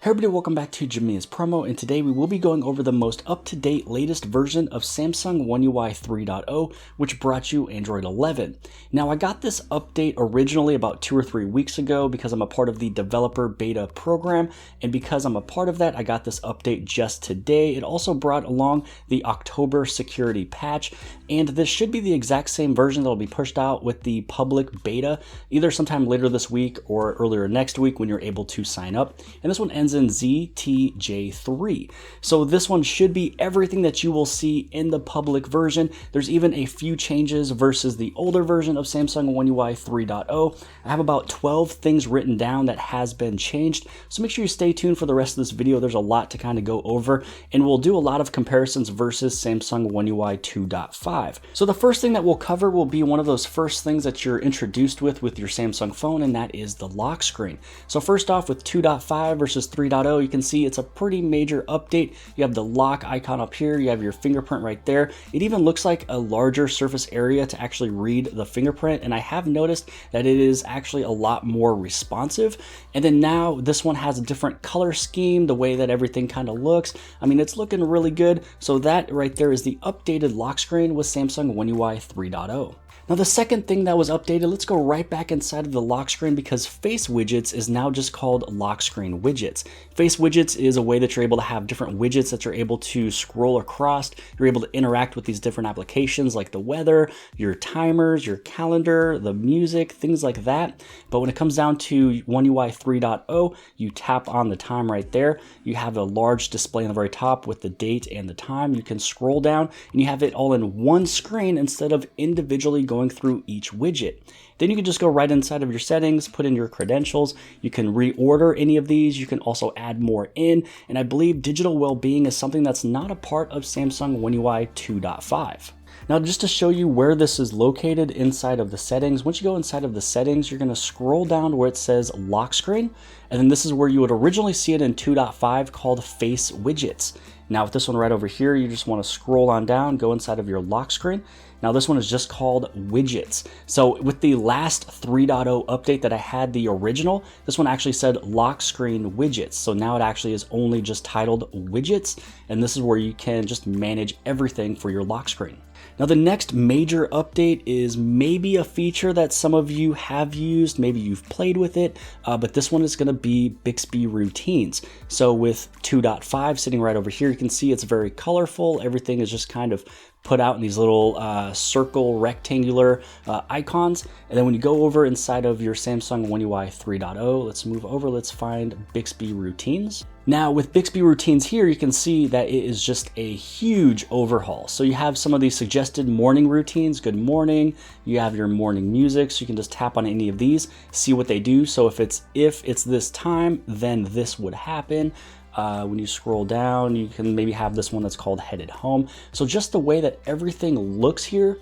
Hey everybody, welcome back to Jamia's Promo, and today we will be going over the most up-to-date latest version of Samsung One UI 3.0, which brought you Android 11. Now, I got this update originally about 2 or 3 weeks ago because I'm a part of the developer beta program, and because I'm a part of that, I got this update just today. It also brought along the October security patch, and this should be the exact same version that will be pushed out with the public beta, either sometime later this week or earlier next week when you're able to sign up. And this one ends in ZTJ3. So this one should be everything that you will see in the public version. There's even a few changes versus the older version of Samsung One UI 3.0. I have about 12 things written down that has been changed. So make sure you stay tuned for the rest of this video. There's a lot to kind of go over, and we'll do a lot of comparisons versus Samsung One UI 2.5. So the first thing that we'll cover will be one of those first things that you're introduced with your Samsung phone, and that is the lock screen. So first off, with 2.5 versus 3.0, you can see it's a pretty major update. You have the lock icon up here, you have your fingerprint right there. It even looks like a larger surface area to actually read the fingerprint, and I have noticed that it is actually a lot more responsive. And then now this one has a different color scheme, the way that everything kind of looks. I mean, it's looking really good. So that right there is the updated lock screen with Samsung One UI 3.0. Now the second thing that was updated, let's go right back inside of the lock screen, because Face Widgets is now just called Lock Screen Widgets. Face Widgets is a way that you're able to have different widgets that you're able to scroll across. You're able to interact with these different applications like the weather, your timers, your calendar, the music, things like that. But when it comes down to One UI 3.0, you tap on the time right there. You have a large display on the very top with the date and the time. You can scroll down and you have it all in one screen instead of individually going through each widget. Then you can just go right inside of your settings, put in your credentials. You can reorder any of these. You can also add more in. And I believe digital well-being is something that's not a part of Samsung One UI 2.5. Now, just to show you where this is located inside of the settings, once you go inside of the settings, you're going to scroll down where it says lock screen. And then this is where you would originally see it in 2.5 called Face Widgets. Now with this one right over here, you just want to scroll on down, go inside of your lock screen. Now this one is just called Widgets. So with the last 3.0 update that I had, the original, this one actually said Lock Screen Widgets. So now it actually is only just titled Widgets, and this is where you can just manage everything for your lock screen. Now the next major update is maybe a feature that some of you have used, maybe you've played with it, but this one is going to be Bixby Routines. So with 2.5 sitting right over here, you can see it's very colorful. Everything is just kind of put out in these little circle rectangular icons. And then when you go over inside of your Samsung One UI 3.0, let's move over, let's find Bixby Routines. Now with Bixby Routines here, you can see that it is just a huge overhaul. So you have some of these suggested morning routines, good morning, you have your morning music, so you can just tap on any of these, see what they do. So if it's this time, then this would happen. When you scroll down, you can maybe have this one that's called Headed Home. So just the way that everything looks here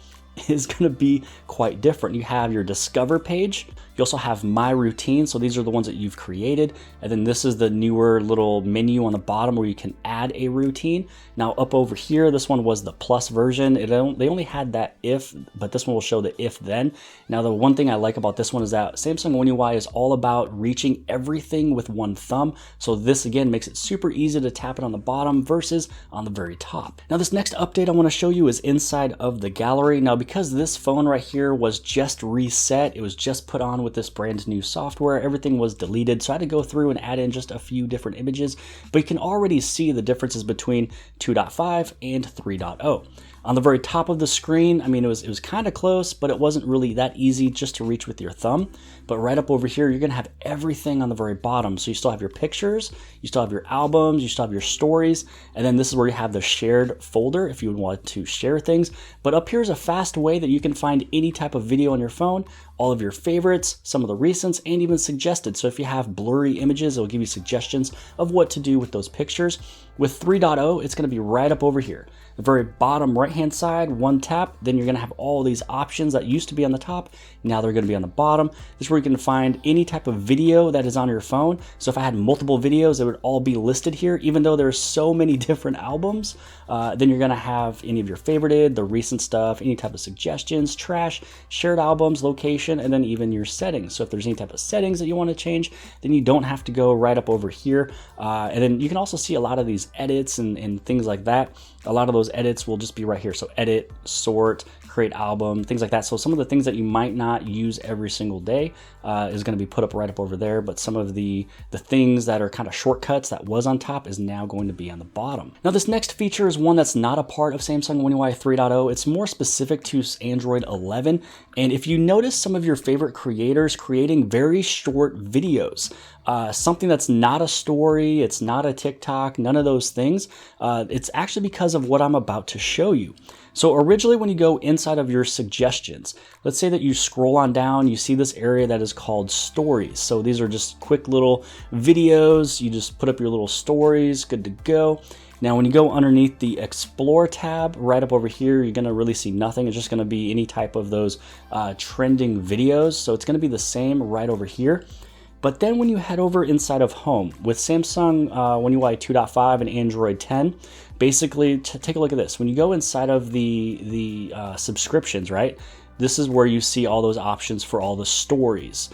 is going to be quite different. You have your Discover page. You also have My Routine. So these are the ones that you've created. And then this is the newer little menu on the bottom where you can add a routine. Now up over here, this one was the plus version. They only had that if, but this one will show the if then. Now the one thing I like about this one is that Samsung One UI is all about reaching everything with one thumb. So this again makes it super easy to tap it on the bottom versus on the very top. Now this next update I want to show you is inside of the gallery. Now because this phone right here was just reset, it was just put on with this brand new software, everything was deleted, so I had to go through and add in just a few different images, but you can already see the differences between 2.5 and 3.0. On the very top of the screen, I mean, it was kind of close, but it wasn't really that easy just to reach with your thumb. But right up over here, you're going to have everything on the very bottom. So you still have your pictures, you still have your albums, you still have your stories, and then this is where you have the shared folder if you would want to share things. But up here is a fast way that you can find any type of video on your phone, all of your favorites, some of the recents, and even suggested. So if you have blurry images, it'll give you suggestions of what to do with those pictures. With 3.0, it's going to be right up over here. The very bottom right-hand side, one tap, then you're going to have all these options that used to be on the top. Now they're going to be on the bottom. This is where you can find any type of video that is on your phone. So if I had multiple videos, it would all be listed here. Even though there's so many different albums, then you're going to have any of your favorited, the recent stuff, any type of suggestions, trash, shared albums, location, and then even your settings. So if there's any type of settings that you want to change, then you don't have to go right up over here. And then you can also see a lot of these edits and things like that. A lot of those edits will just be right here. So edit, sort, create album, things like that. So some of the things that you might not use every single day is going to be put up right up over there. But some of the things that are kind of shortcuts that was on top is now going to be on the bottom. Now this next feature is one that's not a part of Samsung One UI 3.0. It's more specific to Android 11. And if you notice some of your favorite creators creating very short videos, something that's not a story, it's not a TikTok, none of those things, it's actually because of what I'm about to show you. So originally when you go inside of your suggestions, let's say that you scroll on down, you see this area that is called stories. So these are just quick little videos. You just put up your little stories, good to go. Now, when you go underneath the Explore tab, right up over here, you're gonna really see nothing. It's just gonna be any type of those trending videos. So it's gonna be the same right over here. But then when you head over inside of Home, with Samsung One UI 2.5 and Android 10, basically, take a look at this. When you go inside of the subscriptions, right? This is where you see all those options for all the stories.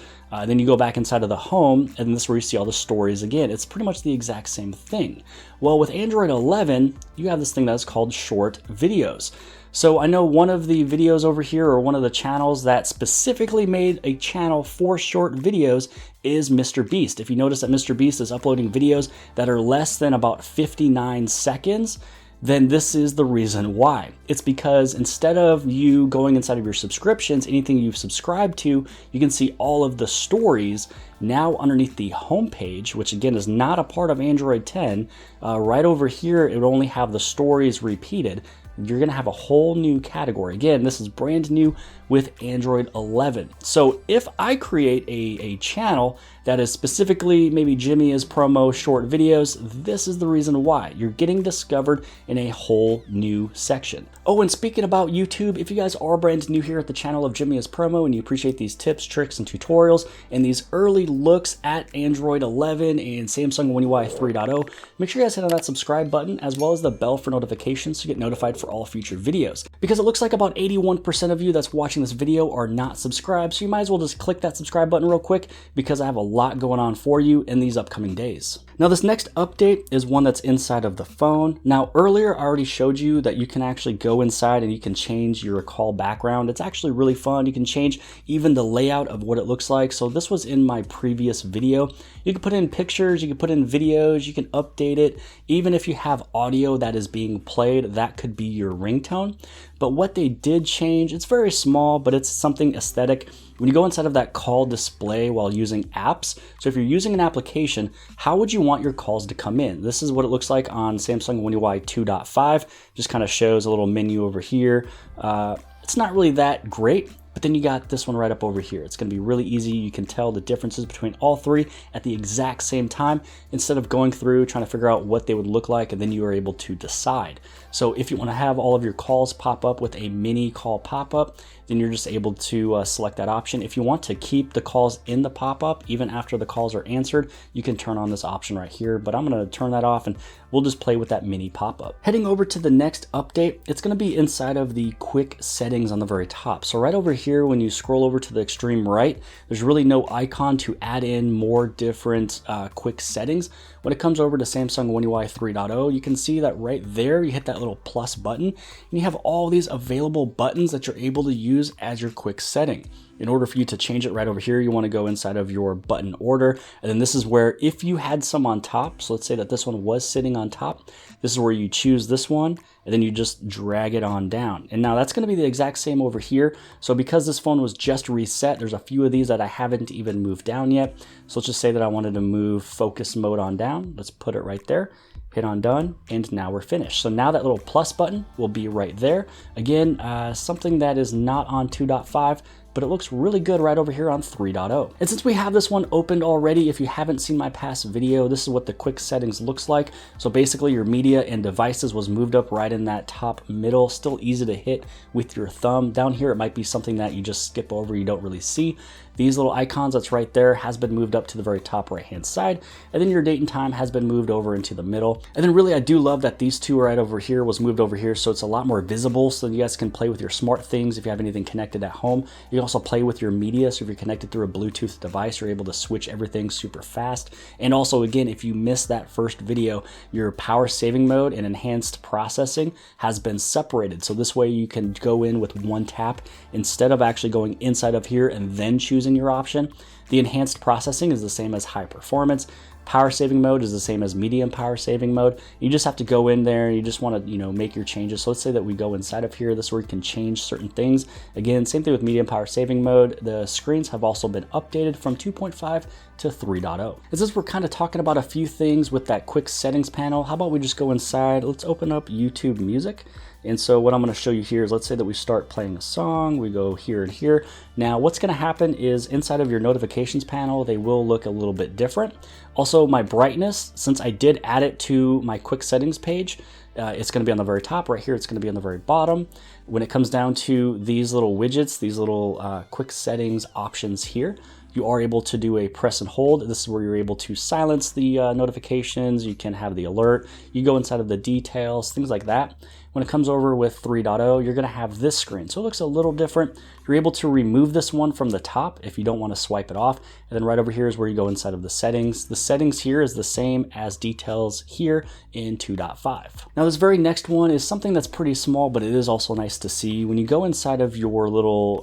Then you go back inside of the Home, and this is where you see all the stories again. It's pretty much the exact same thing. Well, with Android 11, you have this thing that's called short videos. So I know one of the videos over here, or one of the channels that specifically made a channel for short videos, is Mr. Beast. If you notice that Mr. Beast is uploading videos that are less than about 59 seconds, then this is the reason why. It's because instead of you going inside of your subscriptions, anything you've subscribed to, you can see all of the stories now underneath the home page, which again is not a part of Android 10. Right over here, it would only have the stories repeated. You're gonna have a whole new category. Again, this is brand new with Android 11. So if I create a channel that is specifically maybe Jimmy is promo short videos, this is the reason why. You're getting discovered in a whole new section. Oh, and speaking about YouTube, if you guys are brand new here at the channel of Jimmy is Promo and you appreciate these tips, tricks, and tutorials and these early looks at Android 11 and Samsung One UI 3.0, make sure you guys hit on that subscribe button as well as the bell for notifications to get notified for all future videos. Because it looks like about 81% of you that's watching this video are not subscribed, so you might as well just click that subscribe button real quick because I have a lot going on for you in these upcoming days. Now this next update is one that's inside of the phone. Now earlier I already showed you that you can actually go inside and you can change your call background. It's actually really fun. You can change even the layout of what it looks like. So this was in my previous video. You can put in pictures, you can put in videos, you can update it. Even if you have audio that is being played, that could be your ringtone. But what they did change, it's very small, but it's something aesthetic. When you go inside of that call display while using apps, so if you're using an application, how would you want your calls to come in? This is what it looks like on Samsung One UI 2.5. Just kind of shows a little menu over here. It's not really that great, but then you got this one right up over here. It's going to be really easy. You can tell the differences between all three at the exact same time instead of going through trying to figure out what they would look like, and then you are able to decide. So if you want to have all of your calls pop up with a mini call pop-up, then you're just able to select that option. If you want to keep the calls in the pop-up even after the calls are answered, you can turn on this option right here, but I'm going to turn that off and we'll just play with that mini pop-up. Heading over to the next update, it's going to be inside of the quick settings on the very top. So right over here, when you scroll over to the extreme right, there's really no icon to add in more different quick settings. When it comes over to Samsung One UI 3.0, you can see that right there, you hit that little plus button, and you have all these available buttons that you're able to use as your quick setting. In order for you to change it right over here, you want to go inside of your button order. And then this is where if you had some on top, so let's say that this one was sitting on top, this is where you choose this one and then you just drag it on down. And now that's going to be the exact same over here. So because this phone was just reset, there's a few of these that I haven't even moved down yet. So let's just say that I wanted to move focus mode on down. Let's put it right there. Hit on done, and now we're finished. So now that little plus button will be right there. Again, something that is not on 2.5, but it looks really good right over here on 3.0. And since we have this one opened already, if you haven't seen my past video, this is what the quick settings looks like. So basically your media and devices was moved up right in that top middle, still easy to hit with your thumb. Down here, it might be something that you just skip over, you don't really see. These little icons that's right there has been moved up to the very top right hand side, and then your date and time has been moved over into the middle. And then really I do love that these two right over here was moved over here, so it's a lot more visible, so you guys can play with your smart things if you have anything connected at home. You can also play with your media, so if you're connected through a Bluetooth device, you're able to switch everything super fast. And also again, if you missed that first video, your power saving mode and enhanced processing has been separated, so this way you can go in with one tap instead of actually going inside of here and then choosing your option. The enhanced processing is the same as high performance. Power saving mode is the same as medium power saving mode. You just have to go in there and you just want to, make your changes. So let's say that we go inside of here. This is where you can change certain things. Again, same thing with medium power saving mode. The screens have also been updated from 2.5 to 3.0. And since we're kind of talking about a few things with that quick settings panel, how about we just go inside? Let's open up YouTube Music. And so what I'm going to show you here is, let's say that we start playing a song, we go here and here. Now what's going to happen is inside of your notifications panel, they will look a little bit different. Also my brightness, since I did add it to my quick settings page, it's going to be on the very top right here. It's going to be on the very bottom. When it comes down to these little widgets, these little quick settings options here, you are able to do a press and hold. This is where you're able to silence the notifications. You can have the alert. You go inside of the details, things like that. When it comes over with 3.0, you're going to have this screen. So it looks a little different. You're able to remove this one from the top if you don't want to swipe it off. And then right over here is where you go inside of the settings. The settings here is the same as details here in 2.5. Now this very next one is something that's pretty small, but it is also nice to see. When you go inside of your little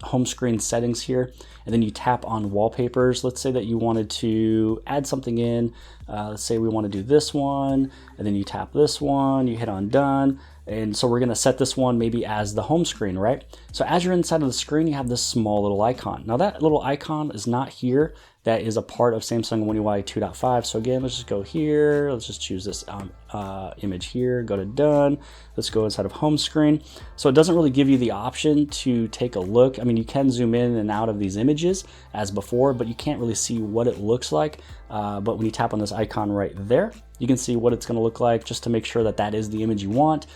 home screen settings here, and then you tap on wallpapers, let's say that you wanted to add something in. Let's say we want to do this one, and then you tap this one, you hit on done. And so we're going to set this one maybe as the home screen, right? So as you're inside of the screen, you have this small little icon. Now that little icon is not here. That is a part of Samsung One UI 2.5. So again, let's just go here. Let's just choose this image here, go to done. Let's go inside of home screen. So it doesn't really give you the option to take a look. I mean, you can zoom in and out of these images as before, but you can't really see what it looks like. But when you tap on this icon right there, you can see what it's going to look like, just to make sure that that is the image you want.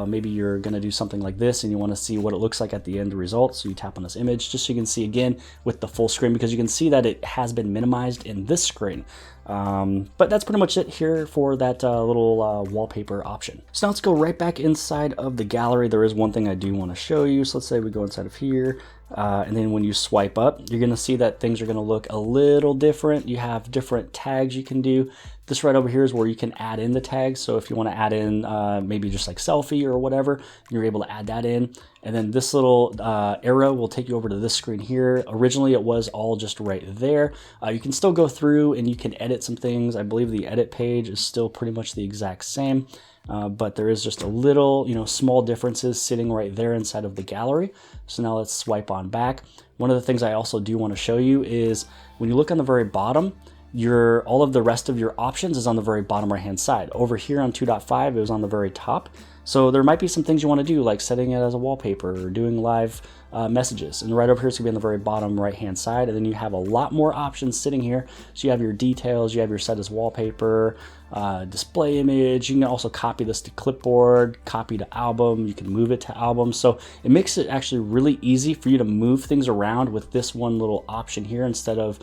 Maybe you're going to do something like this and you want to see what it looks like at the end result. So you tap on this image just so you can see again with the full screen, because you can see that it has been minimized in this screen. But that's pretty much it here for that little wallpaper option. So now let's go right back inside of the gallery. There is one thing I do want to show you. So let's say we go inside of here. And then when you swipe up, you're going to see that things are going to look a little different. You have different tags you can do. This right over here is where you can add in the tags. So if you want to add in maybe just like selfie or whatever, you're able to add that in. And then this little arrow will take you over to this screen here. Originally, it was all just right there. You can still go through and you can edit some things. I believe the edit page is still pretty much the exact same. But there is just a little, small differences sitting right there inside of the gallery. So now let's swipe on back. One of the things I also do want to show you is when you look on the very bottom, all of the rest of your options is on the very bottom right hand side. Over here on 2.5, it was on the very top. So there might be some things you want to do, like setting it as a wallpaper or doing live messages. And right over here, it's gonna be on the very bottom right hand side. And then you have a lot more options sitting here. So you have your details, you have your set as wallpaper, display image. You can also copy this to clipboard, copy to album. You can move it to album. So it makes it actually really easy for you to move things around with this one little option here, instead of,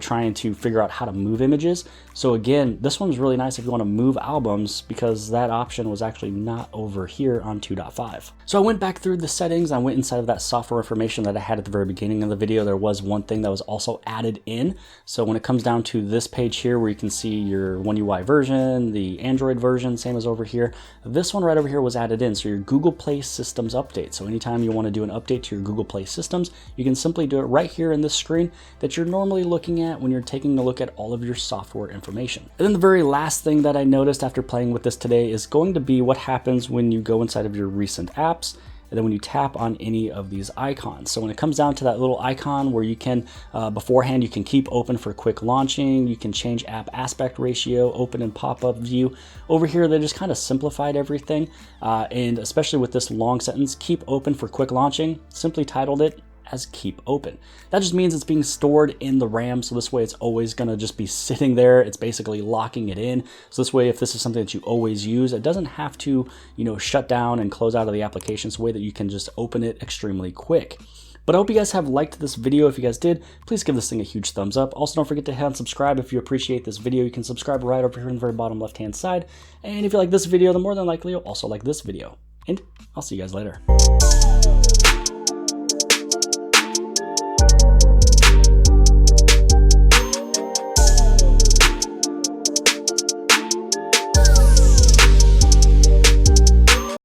trying to figure out how to move images. So again, this one's really nice if you want to move albums, because that option was actually not over here on 2.5. So I went back through the settings. I went inside of that software information that I had at the very beginning of the video. There was one thing that was also added in. So when it comes down to this page here, where you can see your One UI version, the Android version, same as over here, this one right over here was added in. So your Google Play Systems update. So anytime you want to do an update to your Google Play Systems, you can simply do it right here in this screen that you're normally looking at when you're taking a look at all of your software information. And then the very last thing that I noticed after playing with this today is going to be what happens when you go inside of your recent apps, and then when you tap on any of these icons. So when it comes down to that little icon where you can, beforehand, you can keep open for quick launching, you can change app aspect ratio, open and pop-up view. Over here, they just kind of simplified everything. And especially with this long sentence, keep open for quick launching, simply titled it, as keep open. That just means it's being stored in the RAM, so this way it's always going to just be sitting there. It's basically locking it in. So this way, if this is something that you always use, it doesn't have to, shut down and close out of the application. It's a way that you can just open it extremely quick. But I hope you guys have liked this video. If you guys did, please give this thing a huge thumbs up. Also, don't forget to hit on subscribe if you appreciate this video. You can subscribe right over here on the very bottom left-hand side. And if you like this video, then more than likely you'll also like this video. And I'll see you guys later.